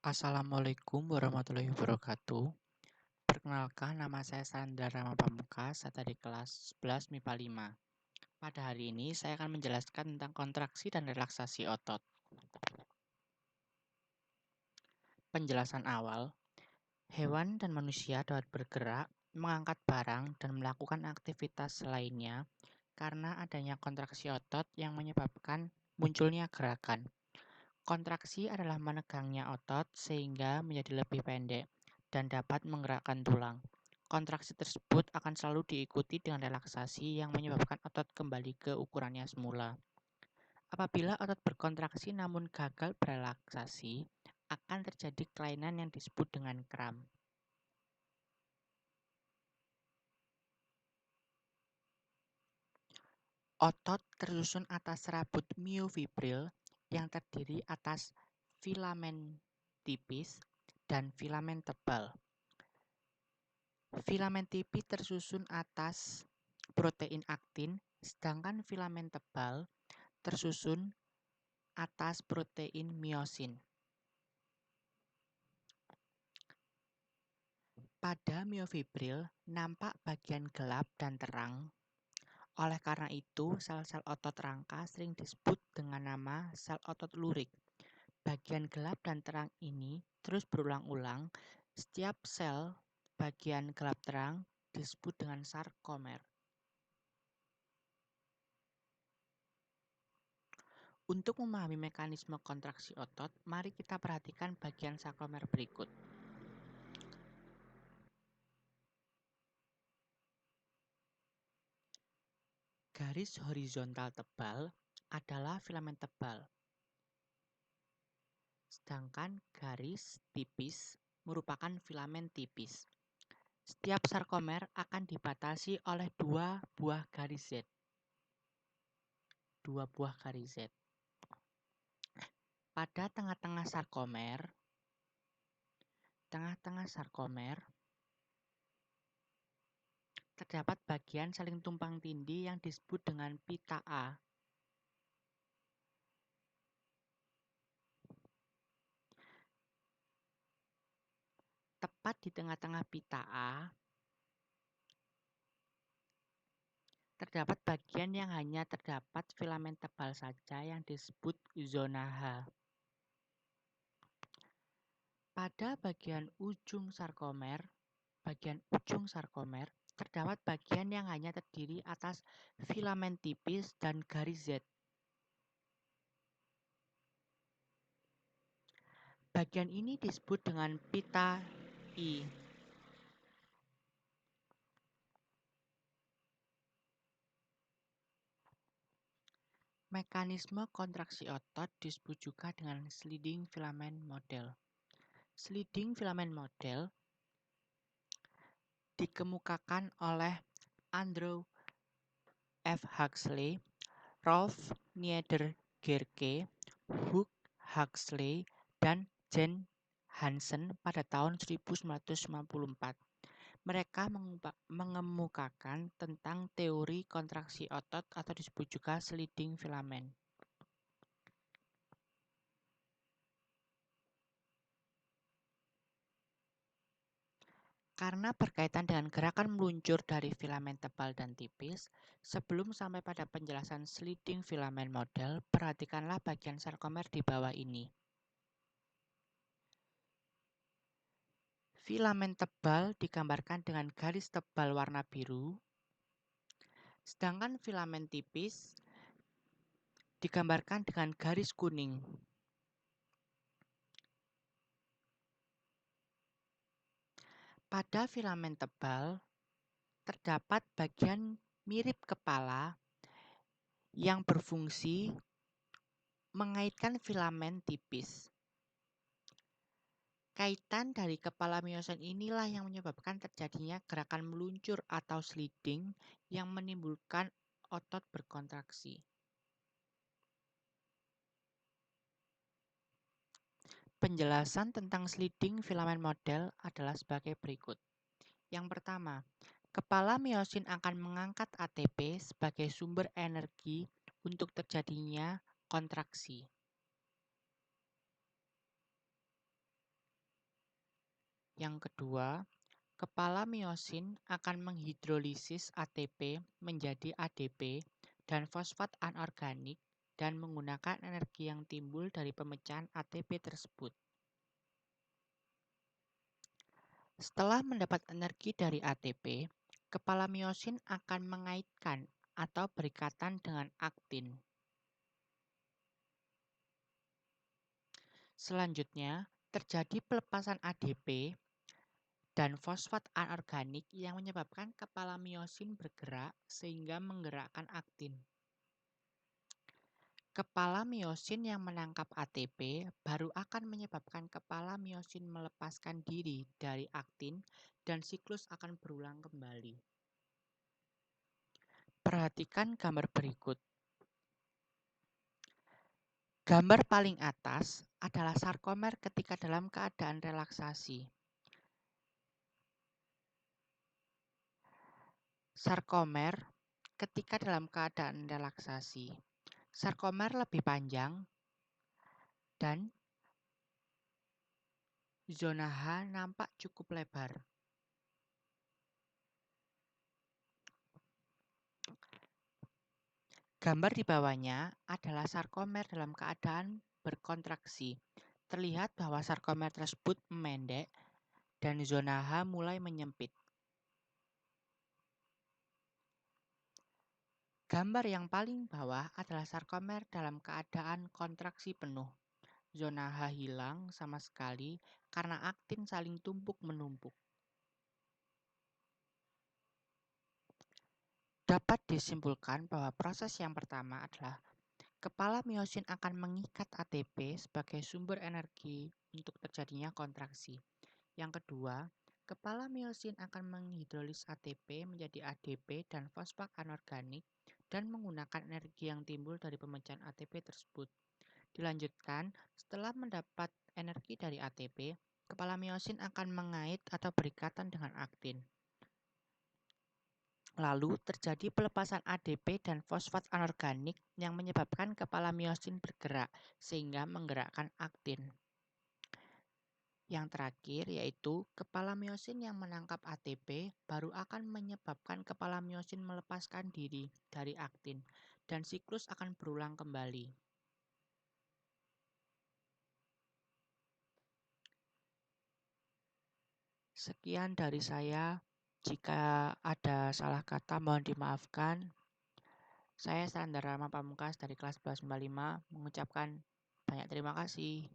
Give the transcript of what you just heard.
Assalamualaikum warahmatullahi wabarakatuh. Perkenalkan, nama saya Sandra Rama Pamungkas, saya dari kelas 11 MIPA 5. Pada hari ini, saya akan menjelaskan tentang kontraksi dan relaksasi otot. Penjelasan awal, hewan dan manusia dapat bergerak, mengangkat barang, dan melakukan aktivitas lainnya karena adanya kontraksi otot yang menyebabkan munculnya gerakan. Kontraksi adalah menegangnya otot sehingga menjadi lebih pendek dan dapat menggerakkan tulang. Kontraksi tersebut akan selalu diikuti dengan relaksasi yang menyebabkan otot kembali ke ukurannya semula. Apabila otot berkontraksi namun gagal berelaksasi, akan terjadi kelainan yang disebut dengan kram. Otot tersusun atas serabut miofibril yang terdiri atas filamen tipis dan filamen tebal. Filamen tipis tersusun atas protein aktin, sedangkan filamen tebal tersusun atas protein miosin. Pada miofibril nampak bagian gelap dan terang. Oleh karena itu, sel-sel otot rangka sering disebut dengan nama sel otot lurik. Bagian gelap dan terang ini terus berulang-ulang. Setiap sel bagian gelap terang disebut dengan sarkomer. Untuk memahami mekanisme kontraksi otot, mari kita perhatikan bagian sarkomer berikut. Garis horizontal tebal adalah filamen tebal, sedangkan garis tipis merupakan filamen tipis. Setiap sarkomer akan dibatasi oleh dua buah garis Z. Pada tengah-tengah sarkomer terdapat bagian saling tumpang tindih yang disebut dengan pita A. Tepat di tengah-tengah pita A terdapat bagian yang hanya terdapat filamen tebal saja yang disebut zona H. Pada bagian ujung sarkomer terdapat bagian yang hanya terdiri atas filamen tipis dan garis Z. Bagian ini disebut dengan pita I. Mekanisme kontraksi otot disebut juga dengan sliding filament model. Sliding filament model dikemukakan oleh Andrew F. Huxley, Rolf Niedergerke, Hugh Huxley, dan Jen Hansen pada tahun 1994. Mereka mengemukakan tentang teori kontraksi otot atau disebut juga sliding filament. Karena berkaitan dengan gerakan meluncur dari filamen tebal dan tipis, sebelum sampai pada penjelasan sliding filament model, perhatikanlah bagian sarkomer di bawah ini. Filamen tebal digambarkan dengan garis tebal warna biru, sedangkan filamen tipis digambarkan dengan garis kuning. Pada filamen tebal, terdapat bagian mirip kepala yang berfungsi mengaitkan filamen tipis. Kaitan dari kepala miosin inilah yang menyebabkan terjadinya gerakan meluncur atau sliding yang menimbulkan otot berkontraksi. Penjelasan tentang sliding filament model adalah sebagai berikut. Yang pertama, kepala miosin akan mengangkat ATP sebagai sumber energi untuk terjadinya kontraksi. Yang kedua, kepala miosin akan menghidrolisis ATP menjadi ADP dan fosfat anorganik dan menggunakan energi yang timbul dari pemecahan ATP tersebut. Setelah mendapat energi dari ATP, kepala miosin akan mengaitkan atau berikatan dengan aktin. Selanjutnya, terjadi pelepasan ADP dan fosfat anorganik yang menyebabkan kepala miosin bergerak sehingga menggerakkan aktin. Kepala miosin yang menangkap ATP baru akan menyebabkan kepala miosin melepaskan diri dari aktin dan siklus akan berulang kembali. Perhatikan gambar berikut. Gambar paling atas adalah sarkomer ketika dalam keadaan relaksasi. Sarkomer ketika dalam keadaan relaksasi. Sarkomer lebih panjang dan zona H nampak cukup lebar. Gambar di bawahnya adalah sarkomer dalam keadaan berkontraksi. Terlihat bahwa sarkomer tersebut memendek dan zona H mulai menyempit. Gambar yang paling bawah adalah sarkomer dalam keadaan kontraksi penuh. Zona H hilang sama sekali karena aktin saling tumpuk-menumpuk. Dapat disimpulkan bahwa proses yang pertama adalah kepala miosin akan mengikat ATP sebagai sumber energi untuk terjadinya kontraksi. Yang kedua, kepala miosin akan menghidrolis ATP menjadi ADP dan fosfat anorganik dan menggunakan energi yang timbul dari pemecahan ATP tersebut. Dilanjutkan, setelah mendapat energi dari ATP, kepala miosin akan mengait atau berikatan dengan aktin. Lalu terjadi pelepasan ADP dan fosfat anorganik yang menyebabkan kepala miosin bergerak sehingga menggerakkan aktin. Yang terakhir yaitu kepala miosin yang menangkap ATP baru akan menyebabkan kepala miosin melepaskan diri dari aktin dan siklus akan berulang kembali. Sekian dari saya. Jika ada salah kata mohon dimaafkan. Saya Sandra Rama Pamungkas dari kelas 1145 mengucapkan banyak terima kasih.